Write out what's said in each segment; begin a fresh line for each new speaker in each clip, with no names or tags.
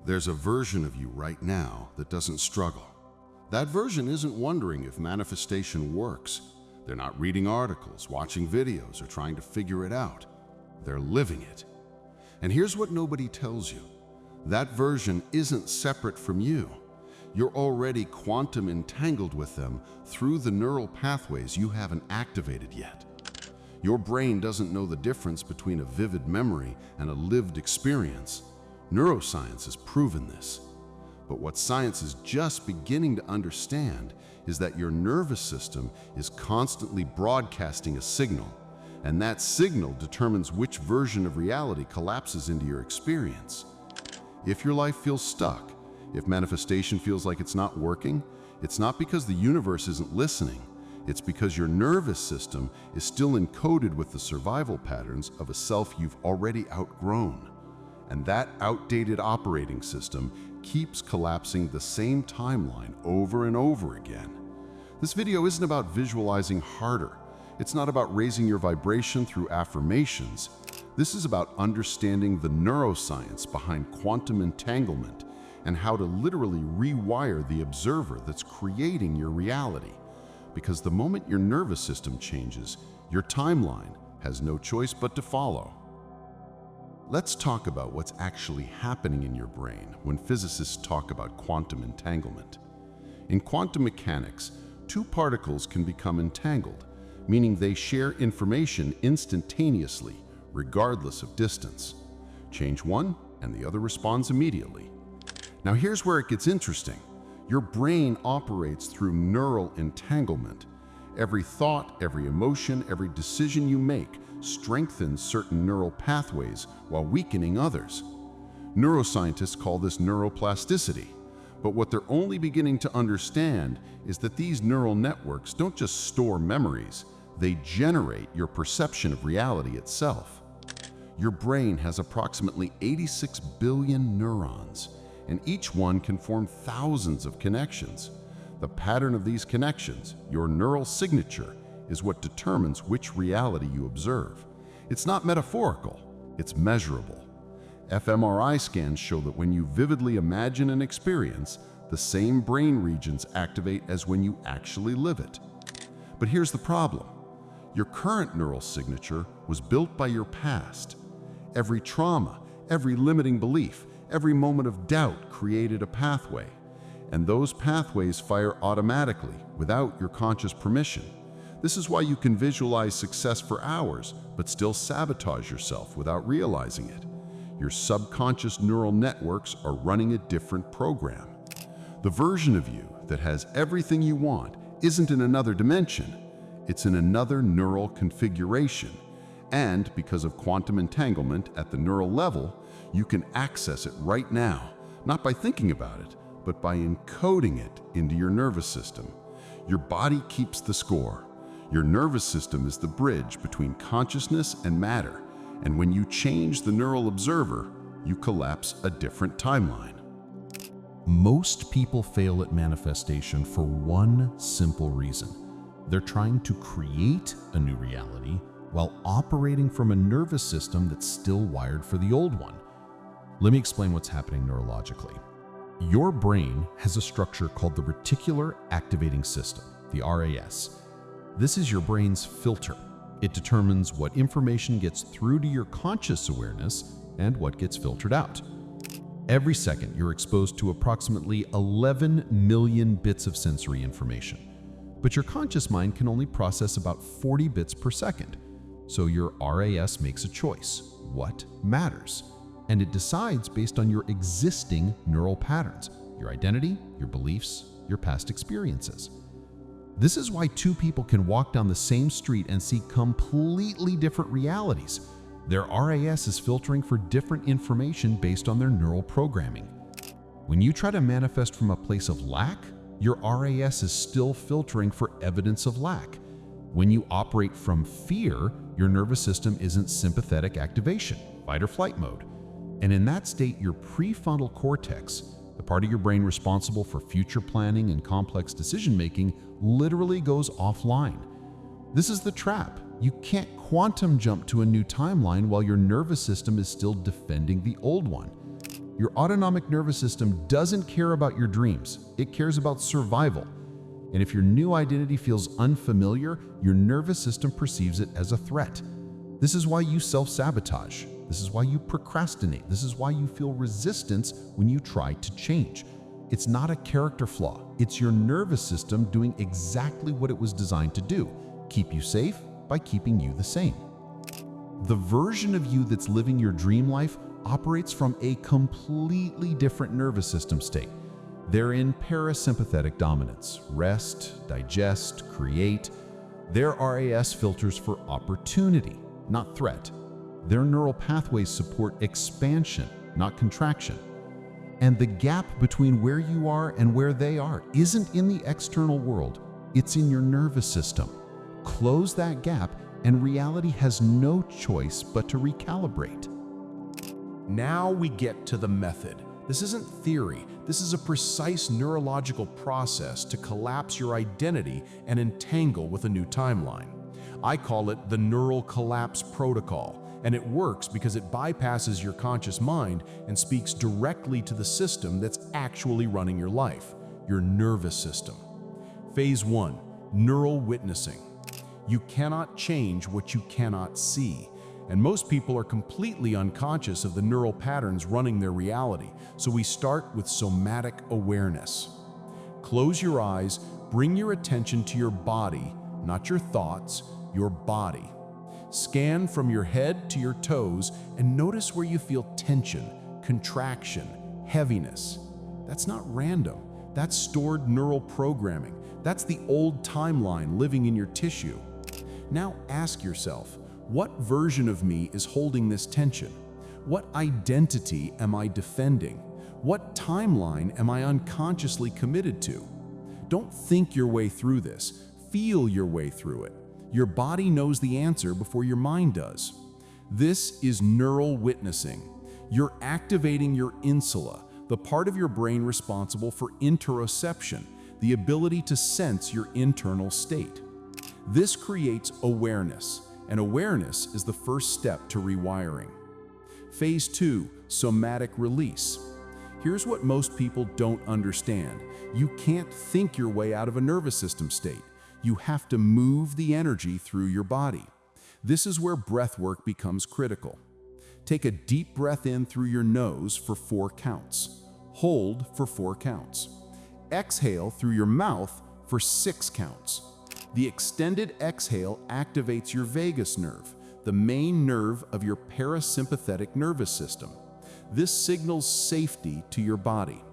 There's a version of you right now that doesn't struggle. That version isn't wondering if manifestation works. They're not reading articles, watching videos, or trying to figure it out. They're living it. And here's what nobody tells you. That version isn't separate from you. You're already quantum entangled with them through the neural pathways you haven't activated yet. Your brain doesn't know the difference between a vivid memory and a lived experience. Neuroscience has proven this. But what science is just beginning to understand is that your nervous system is constantly broadcasting a signal, and that signal determines which version of reality collapses into your experience. If your life feels stuck, if manifestation feels like it's not working, it's not because the universe isn't listening. It's because your nervous system is still encoded with the survival patterns of a self you've already outgrown. And that outdated operating system keeps collapsing the same timeline over and over again. This video isn't about visualizing harder. It's not about raising your vibration through affirmations. This is about understanding the neuroscience behind quantum entanglement and how to literally rewire the observer that's creating your reality. Because the moment your nervous system changes, your timeline has no choice but to follow. Let's talk about what's actually happening in your brain when physicists talk about quantum entanglement. In quantum mechanics, two particles can become entangled, meaning they share information instantaneously, regardless of distance. Change one, and the other responds immediately. Now here's where it gets interesting. Your brain operates through neural entanglement. Every thought, every emotion, every decision you make strengthens certain neural pathways while weakening others. Neuroscientists call this neuroplasticity. But what they're only beginning to understand is that these neural networks don't just store memories, they generate your perception of reality itself. Your brain has approximately 86 billion neurons, and each one can form thousands of connections. The pattern of these connections, your neural signature, is what determines which reality you observe. It's not metaphorical, it's measurable. fMRI scans show that when you vividly imagine an experience, the same brain regions activate as when you actually live it. But here's the problem. Your current neural signature was built by your past. Every trauma, every limiting belief, every moment of doubt created a pathway. And those pathways fire automatically without your conscious permission. This is why you can visualize success for hours, but still sabotage yourself without realizing it. Your subconscious neural networks are running a different program. The version of you that has everything you want isn't in another dimension. It's in another neural configuration. And because of quantum entanglement at the neural level, you can access it right now, not by thinking about it, but by encoding it into your nervous system. Your body keeps the score. Your nervous system is the bridge between consciousness and matter, and when you change the neural observer, you collapse a different timeline. Most people fail at manifestation for one simple reason. They're trying to create a new reality while operating from a nervous system that's still wired for the old one. Let me explain what's happening neurologically. Your brain has a structure called the Reticular Activating System, the RAS. This is your brain's filter. It determines what information gets through to your conscious awareness and what gets filtered out. Every second, you're exposed to approximately 11 million bits of sensory information. But your conscious mind can only process about 40 bits per second. So your RAS makes a choice. What matters? And it decides based on your existing neural patterns, your identity, your beliefs, your past experiences. This is why two people can walk down the same street and see completely different realities. Their RAS is filtering for different information based on their neural programming. When you try to manifest from a place of lack, your RAS is still filtering for evidence of lack. When you operate from fear, your nervous system isn't sympathetic activation, fight or flight mode. And in that state, your prefrontal cortex, the part of your brain responsible for future planning and complex decision-making, literally goes offline. This is the trap. You can't quantum jump to a new timeline while your nervous system is still defending the old one.
Your autonomic nervous system doesn't care about your dreams. It cares about survival. And if your new identity feels unfamiliar, your nervous system perceives it as a threat. This is why you self-sabotage. This is why you procrastinate. This is why you feel resistance when you try to change. It's not a character flaw. It's your nervous system doing exactly what it was designed to do: keep you safe by keeping you the same. The version of you that's living your dream life operates from a completely different nervous system state. They're in parasympathetic dominance: rest, digest, create. Their RAS filters for opportunity, not threat. Their neural pathways support expansion, not contraction. And the gap between where you are and where they are isn't in the external world, it's in your nervous system. Close that gap and reality has no choice but to recalibrate.
Now we get to the method. This isn't theory. This is a precise neurological process to collapse your identity and entangle with a new timeline. I call it the Neural Collapse Protocol, and it works because it bypasses your conscious mind and speaks directly to the system that's actually running your life, your nervous system. Phase 1, neural witnessing. You cannot change what you cannot see. And most people are completely unconscious of the neural patterns running their reality, so we start with somatic awareness. Close your eyes, bring your attention to your body, not your thoughts, your body. Scan from your head to your toes and notice where you feel tension, contraction, heaviness. That's not random. That's stored neural programming. That's the old timeline living in your tissue. Now ask yourself, what version of me is holding this tension? What identity am I defending? What timeline am I unconsciously committed to? Don't think your way through this. Feel your way through it. Your body knows the answer before your mind does. This is neural witnessing. You're activating your insula, the part of your brain responsible for interoception, the ability to sense your internal state. This creates awareness, and awareness is the first step to rewiring. Phase 2, somatic release. Here's what most people don't understand. You can't think your way out of a nervous system state. You have to move the energy through your body. This is where breath work becomes critical. Take a deep breath in through your nose for 4 counts. Hold for 4 counts. Exhale through your mouth for 6 counts. The extended exhale activates your vagus nerve, the main nerve of your parasympathetic nervous system. This signals safety to your body.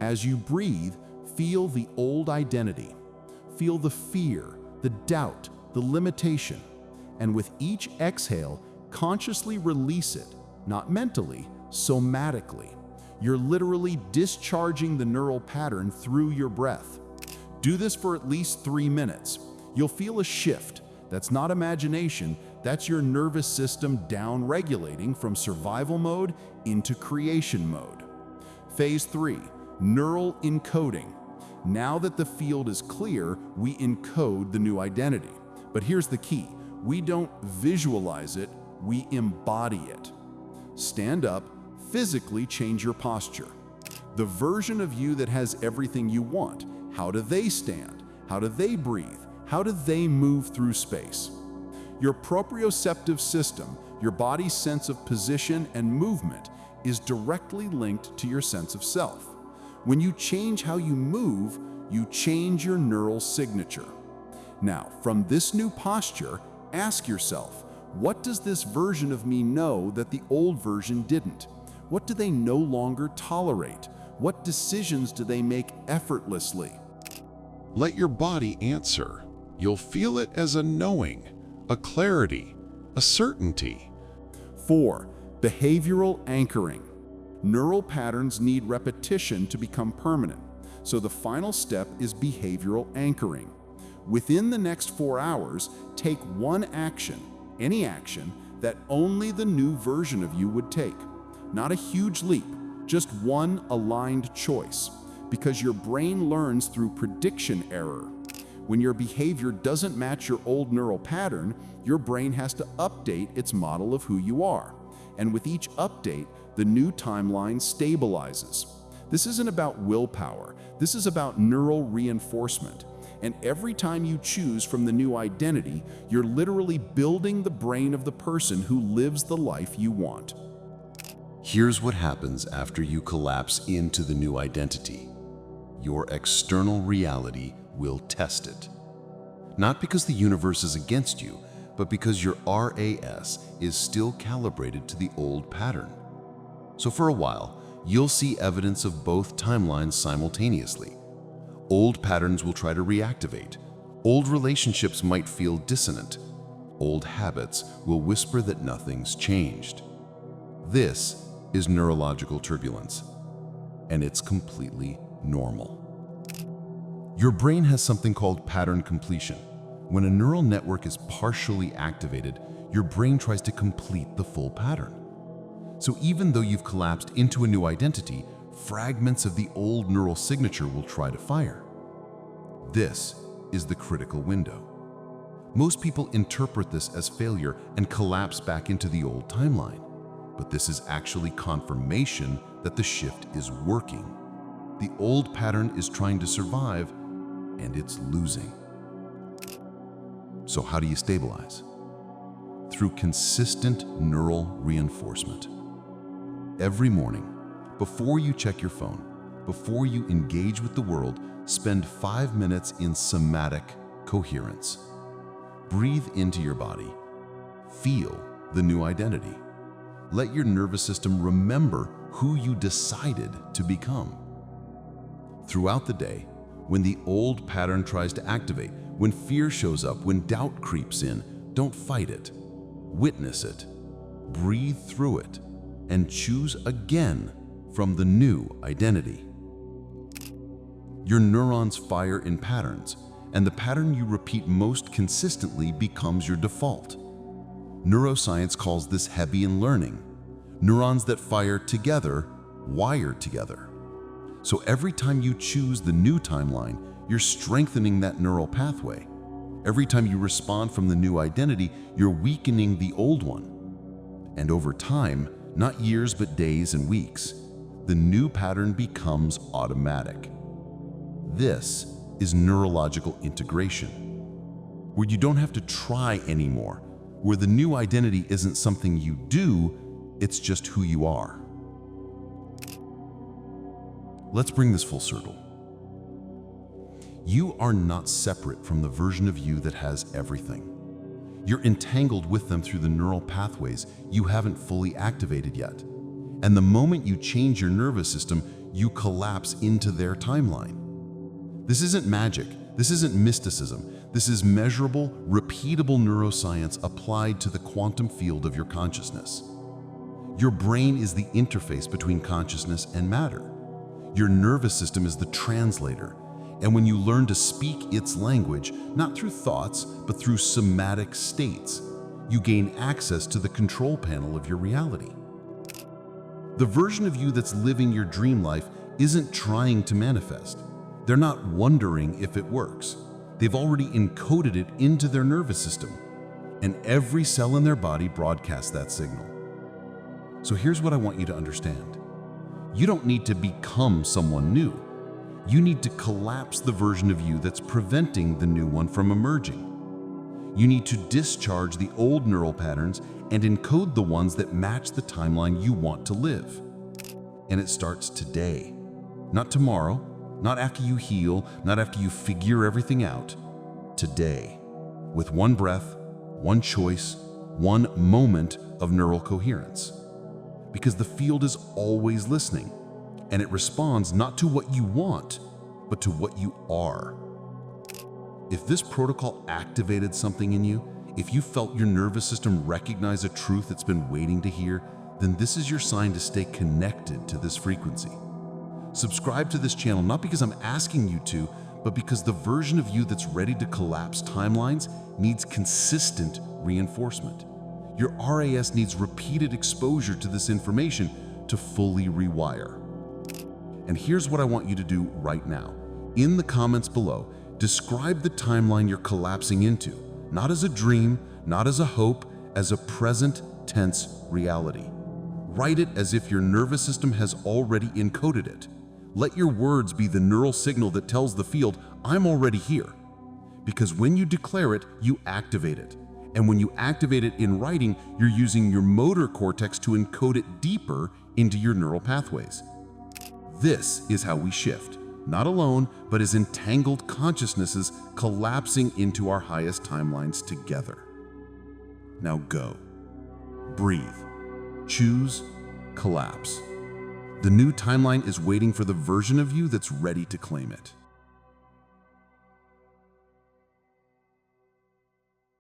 As you breathe, feel the old identity. Feel the fear, the doubt, the limitation. And with each exhale, consciously release it, not mentally, somatically. You're literally discharging the neural pattern through your breath. Do this for at least 3 minutes. You'll feel a shift. That's not imagination, that's your nervous system down-regulating from survival mode into creation mode. Phase 3, neural encoding. Now that the field is clear, we encode the new identity. But here's the key. We don't visualize it, we embody it. Stand up, physically change your posture. The version of you that has everything you want, how do they stand? How do they breathe? How do they move through space? Your proprioceptive system, your body's sense of position and movement, is directly linked to your sense of self. When you change how you move, you change your neural signature. Now, from this new posture, ask yourself, what does this version of me know that the old version didn't? What do they no longer tolerate? What decisions do they make effortlessly?
Let your body answer. You'll feel it as a knowing, a clarity, a certainty.
4. Behavioral anchoring. Neural patterns need repetition to become permanent, so the final step is behavioral anchoring. Within the next 4 hours, take one action, any action, that only the new version of you would take. Not a huge leap, just one aligned choice, because your brain learns through prediction error. When your behavior doesn't match your old neural pattern, your brain has to update its model of who you are. And with each update, the new timeline stabilizes. This isn't about willpower. This is about neural reinforcement. And every time you choose from the new identity, you're literally building the brain of the person who lives the life you want.
Here's what happens after you collapse into the new identity. Your external reality will test it. Not because the universe is against you, but because your RAS is still calibrated to the old pattern. So for a while, you'll see evidence of both timelines simultaneously. Old patterns will try to reactivate. Old relationships might feel dissonant. Old habits will whisper that nothing's changed. This is neurological turbulence, and it's completely normal. Your brain has something called pattern completion. When a neural network is partially activated, your brain tries to complete the full pattern. So even though you've collapsed into a new identity, fragments of the old neural signature will try to fire. This is the critical window. Most people interpret this as failure and collapse back into the old timeline. But this is actually confirmation that the shift is working. The old pattern is trying to survive, and it's losing. So how do you stabilize? Through consistent neural reinforcement. Every morning, before you check your phone, before you engage with the world, spend 5 minutes in somatic coherence. Breathe into your body. Feel the new identity. Let your nervous system remember who you decided to become. Throughout the day, when the old pattern tries to activate, when fear shows up, when doubt creeps in, don't fight it. Witness it. Breathe through it, and choose again from the new identity. Your neurons fire in patterns, and the pattern you repeat most consistently becomes your default. Neuroscience calls this Hebbian learning. Neurons that fire together wire together. So every time you choose the new timeline, you're strengthening that neural pathway. Every time you respond from the new identity, you're weakening the old one. And over time, not years but days and weeks, the new pattern becomes automatic. This is neurological integration, where you don't have to try anymore, where the new identity isn't something you do, it's just who you are. Let's bring this full circle. You are not separate from the version of you that has everything. You're entangled with them through the neural pathways you haven't fully activated yet. And the moment you change your nervous system, you collapse into their timeline. This isn't magic. This isn't mysticism. This is measurable, repeatable neuroscience applied to the quantum field of your consciousness. Your brain is the interface between consciousness and matter. Your nervous system is the translator. And when you learn to speak its language, not through thoughts, but through somatic states, you gain access to the control panel of your reality. The version of you that's living your dream life isn't trying to manifest. They're not wondering if it works. They've already encoded it into their nervous system, and every cell in their body broadcasts that signal. So here's what I want you to understand. You don't need to become someone new. You need to collapse the version of you that's preventing the new one from emerging. You need to discharge the old neural patterns and encode the ones that match the timeline you want to live. And it starts today, not tomorrow, not after you heal, not after you figure everything out. Today, with one breath, one choice, one moment of neural coherence. Because the field is always listening, and it responds not to what you want, but to what you are. If this protocol activated something in you, if you felt your nervous system recognize a truth it's been waiting to hear, then this is your sign to stay connected to this frequency. Subscribe to this channel not because I'm asking you to, but because the version of you that's ready to collapse timelines needs consistent reinforcement. Your RAS needs repeated exposure to this information to fully rewire. And here's what I want you to do right now. In the comments below, describe the timeline you're collapsing into, not as a dream, not as a hope, as a present tense reality. Write it as if your nervous system has already encoded it. Let your words be the neural signal that tells the field, I'm already here. Because when you declare it, you activate it. And when you activate it in writing, you're using your motor cortex to encode it deeper into your neural pathways. This is how we shift, not alone, but as entangled consciousnesses collapsing into our highest timelines together. Now go. Breathe. Choose. Collapse. The new timeline is waiting for the version of you that's ready to claim it.